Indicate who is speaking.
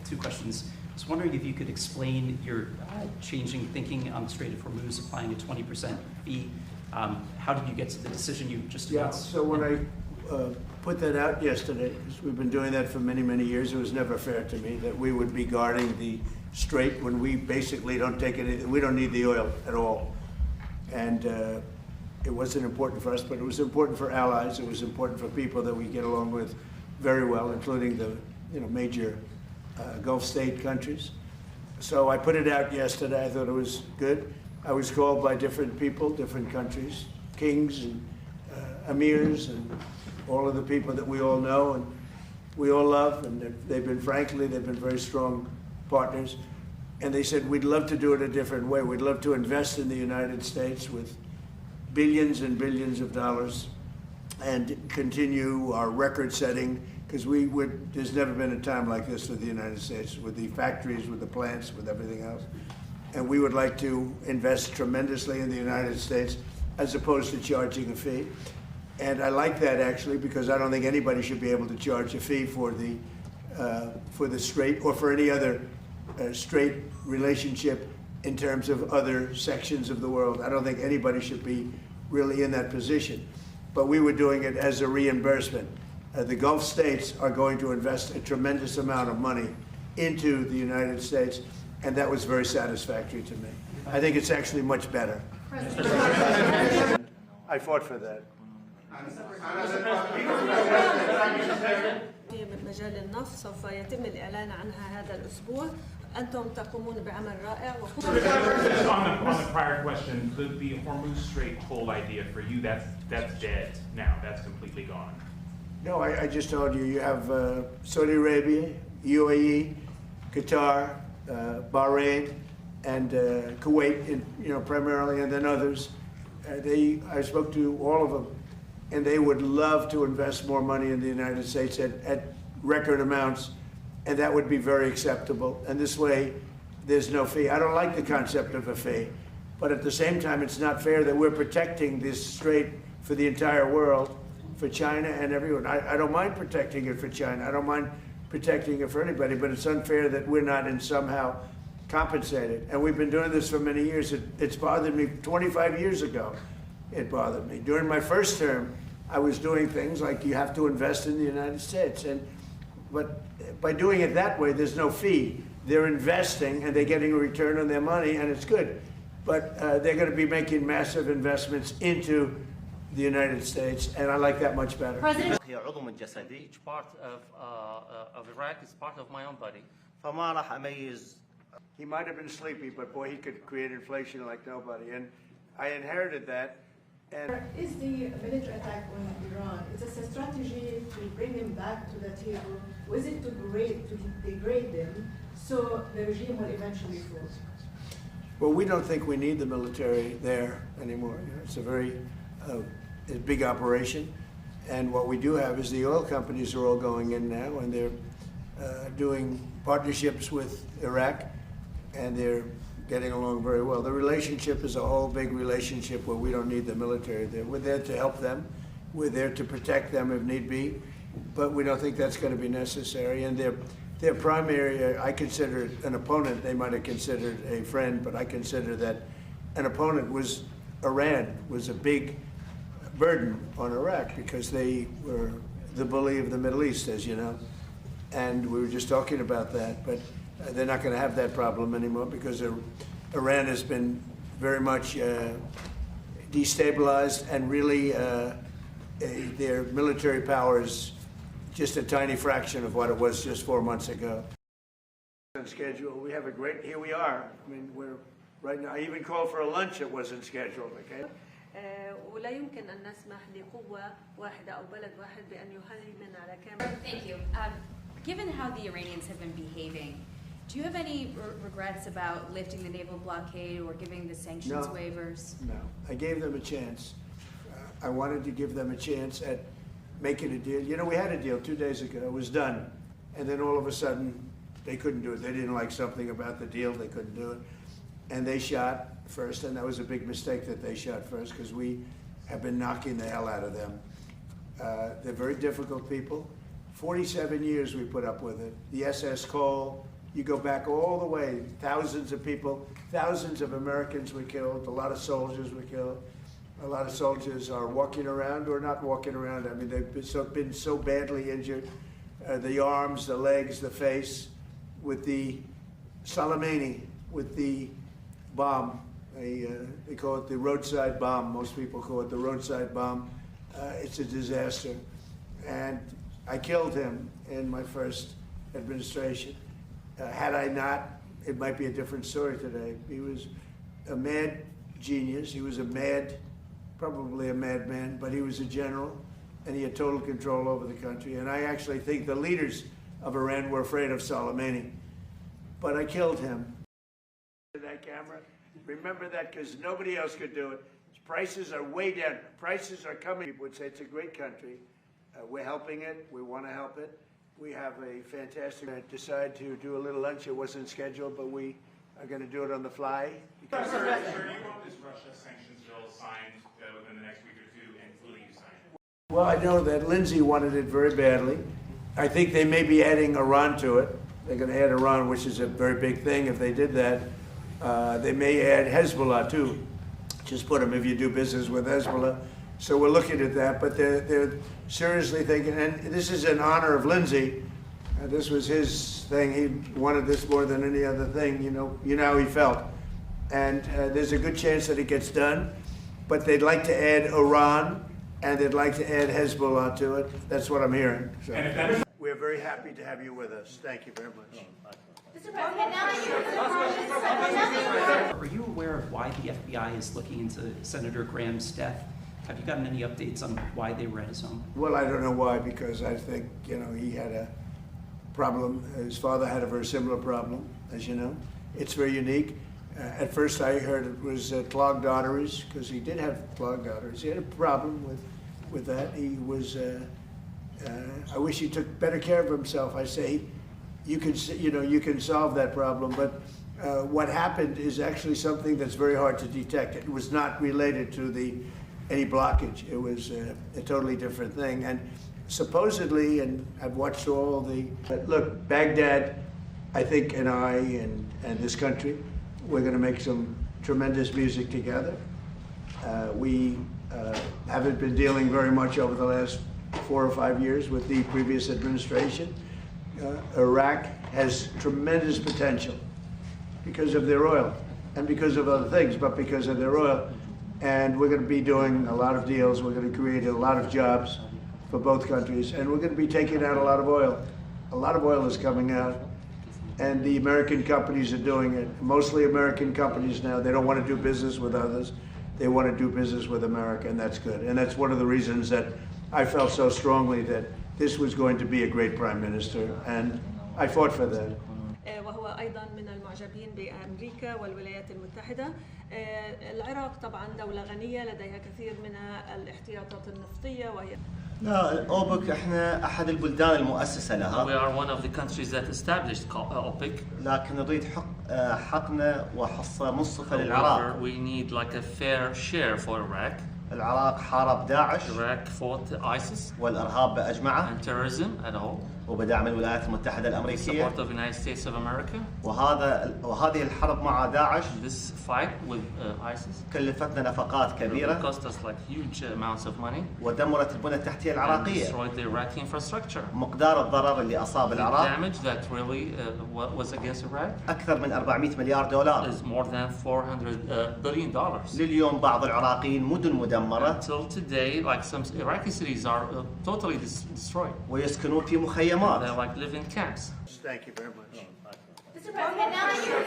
Speaker 1: Two questions. I was wondering if you could explain your changing thinking on the Strait of Hormuz, applying a 20% fee. How did you get to the decision you just announced?
Speaker 2: So when I put that out yesterday, because we've been doing that for many, many years, it was never fair to me that we would be guarding the Strait when we basically don't take anything. We don't need the oil at all. And it wasn't important for us, but it was important for allies. It was important for people that we get along with very well, including the major Gulf state countries. So I put it out yesterday. I thought it was good. I was called by different people, different countries, kings and emirs and all of the people that we all know and we all love. And they've been very strong partners. And they said, we'd love to do it a different way. We'd love to invest in the United States with billions and billions of dollars and continue our record-setting, because there's never been a time like this with the United States, with the factories, with the plants, with everything else. And we would like to invest tremendously in the United States as opposed to charging a fee. And I like that, actually, because I don't think anybody should be able to charge a fee for the Strait or for any other Strait relationship in terms of other sections of the world. I don't think anybody should be really in that position. But we were doing it as a reimbursement. The Gulf states are going to invest a tremendous amount of money into the United States, and that was very satisfactory to me. I think it's actually much better. I fought for that.
Speaker 3: مجال النفط سوف يتم الإعلان عنها هذا الأسبوع. أنتم تقومون بعمل رائع.
Speaker 4: On the prior question, the Hormuz Strait toll idea for you, that's dead now. That's completely gone.
Speaker 2: No, I just told you. You have Saudi Arabia, UAE, Qatar, Bahrain, and Kuwait, primarily, and then others. I spoke to all of them, and they would love to invest more money in the United States at record amounts, and that would be very acceptable. And this way, there's no fee. I don't like the concept of a fee, but at the same time, it's not fair that we're protecting this strait for the entire world, for China and everyone. I don't mind protecting it for China. I don't mind protecting it for anybody, but it's unfair that we're not in somehow compensated. And we've been doing this for many years. It's bothered me 25 years ago. It bothered me. During my first term, I was doing things like you have to invest in the United States. But by doing it that way, there's no fee. They're investing and they're getting a return on their money, and it's good. But they're going to be making massive investments into the United States, and I like that much better.
Speaker 5: President, each part of Iraq is part of my own body.
Speaker 2: He might have been sleepy, but boy, he could create inflation like nobody. And I inherited that. And
Speaker 6: is the military attack on Iran, is this a strategy to bring them back to the table? Was it to degrade them so the regime will eventually fall?
Speaker 2: Well, we don't think we need the military there anymore. It's a very big operation. And what we do have is the oil companies are all going in now, and they're doing partnerships with Iraq, and they're getting along very well. The relationship is a whole big relationship where we don't need the military there. We're there to help them. We're there to protect them if need be, but we don't think that's going to be necessary. And their primary, I consider an opponent. They might have considered a friend, but I consider that an opponent was Iran, was a big burden on Iraq because they were the bully of the Middle East, as you know. And we were just talking about that, but they're not going to have that problem anymore because Iran has been very much destabilized, and really their military power is just a tiny fraction of what it was just 4 months ago. On schedule, we have a great, here we are. I mean, we're right now, I even called for a lunch that wasn't scheduled, okay?
Speaker 3: ولا يمكن أن نسمح لقوة واحدة أو بلد واحد بأن يهيمن على كامل.
Speaker 7: Thank you. Given how the Iranians have been behaving, do you have any regrets about lifting the naval blockade or giving the sanctions waivers?
Speaker 2: No. I gave them a chance. I wanted to give them a chance at making a deal. We had a deal 2 days ago. It was done. And then all of a sudden, they couldn't do it. They didn't like something about the deal. They couldn't do it. And they shot first, and that was a big mistake that they shot first because we have been knocking the hell out of them. They're very difficult people. 47 years we put up with it. The SS Cole, you go back all the way, thousands of people, thousands of Americans were killed, a lot of soldiers were killed. A lot of soldiers are walking around or not walking around. I mean, they've been so badly injured. The arms, the legs, the face, with the Soleimani, with the bomb. They call it the roadside bomb. Most people call it the roadside bomb. It's a disaster. And I killed him in my first administration. Had I not, it might be a different story today. He was a mad genius. He was probably a madman, but he was a general, and he had total control over the country. And I actually think the leaders of Iran were afraid of Soleimani. But I killed him. That camera, remember that, because nobody else could do it. Prices are way down. Prices are coming. People would say it's a great country. We're helping it. We want to help it. We have a fantastic. I decided to do a little lunch. It wasn't scheduled, but we are going to do it on the fly.
Speaker 4: Sir, do you want this Russia sanctions bill signed within the next week or two, and will you sign it?
Speaker 2: Well, I know that Lindsay wanted it very badly. I think they may be adding Iran to it. They're going to add Iran, which is a very big thing. If they did that, they may add Hezbollah too. Just put them if you do business with Hezbollah. So we're looking at that, but they're seriously thinking, and this is in honor of Lindsay. This was his thing. He wanted this more than any other thing. You know how he felt. And there's a good chance that it gets done, but they'd like to add Iran, and they'd like to add Hezbollah to it. That's what I'm hearing. So we're very happy to have you with us. Thank you very much.
Speaker 1: Are you aware of why the FBI is looking into Senator Graham's death? Have you gotten any updates on why they were at his home?
Speaker 2: Well, I don't know why, because I think, he had a problem. His father had a very similar problem, as you know. It's very unique. At first I heard it was clogged arteries, because he did have clogged arteries. He had a problem with that. He was, I wish he took better care of himself. I say, you can solve that problem, but what happened is actually something that's very hard to detect. It was not related to any blockage. It was a totally different thing. And supposedly, and I've watched all look, Baghdad, I think, and I and this country, we're going to make some tremendous music together. We haven't been dealing very much over the last 4 or 5 years with the previous administration. Iraq has tremendous potential because of their oil and because of other things, but because of their oil. And we're going to be doing a lot of deals. We're going to create a lot of jobs for both countries, and we're going to be taking out a lot of oil. A lot of oil is coming out, and the American companies are doing it. Mostly American companies now. They don't want to do business with others. They want to do business with America, and that's good. And that's one of the reasons that I felt so strongly that this was going to be a great prime minister, and I fought for that.
Speaker 3: وهو أيضا من المعجبين بأمريكا والولايات المتحدة. العراق طبعا دولة غنية لديها كثير من الاحتياطات النفطية وهي
Speaker 8: لا أوبك احنا أحد البلدان المؤسسة لها.
Speaker 5: We are one of the countries that established OPEC.
Speaker 8: لكن نريد حقنا وحصة منصفة للعراق.
Speaker 5: We need like a fair share for Iraq.
Speaker 8: العراق حارب داعش.
Speaker 5: Iraq fought ISIS.
Speaker 8: والإرهاب بأجمعه.
Speaker 5: And terrorism at all.
Speaker 8: وبدعم الولايات المتحدة الأمريكية.
Speaker 5: Support of the United States of America.
Speaker 8: وهذه الحرب مع داعش.
Speaker 5: This fight with ISIS.
Speaker 8: كلفتنا نفقات كبيرة.
Speaker 5: It cost us like huge amounts of money.
Speaker 8: ودمرت البنى التحتية العراقية.
Speaker 5: Destroyed the Iraqi infrastructure.
Speaker 8: مقدار الضرر اللي أصاب العراق.
Speaker 5: The damage that really was against Iraq.
Speaker 8: أكثر من 400 مليار دولار.
Speaker 5: Is more than $400 billion.
Speaker 8: لليوم بعض العراقيين مدن مدمرة.
Speaker 5: Until today, like some Iraqi cities are totally destroyed.
Speaker 8: ويسكنون في مخيمات.
Speaker 5: They like live in camps.
Speaker 2: Thank you very much.
Speaker 7: Mr. President, now that you're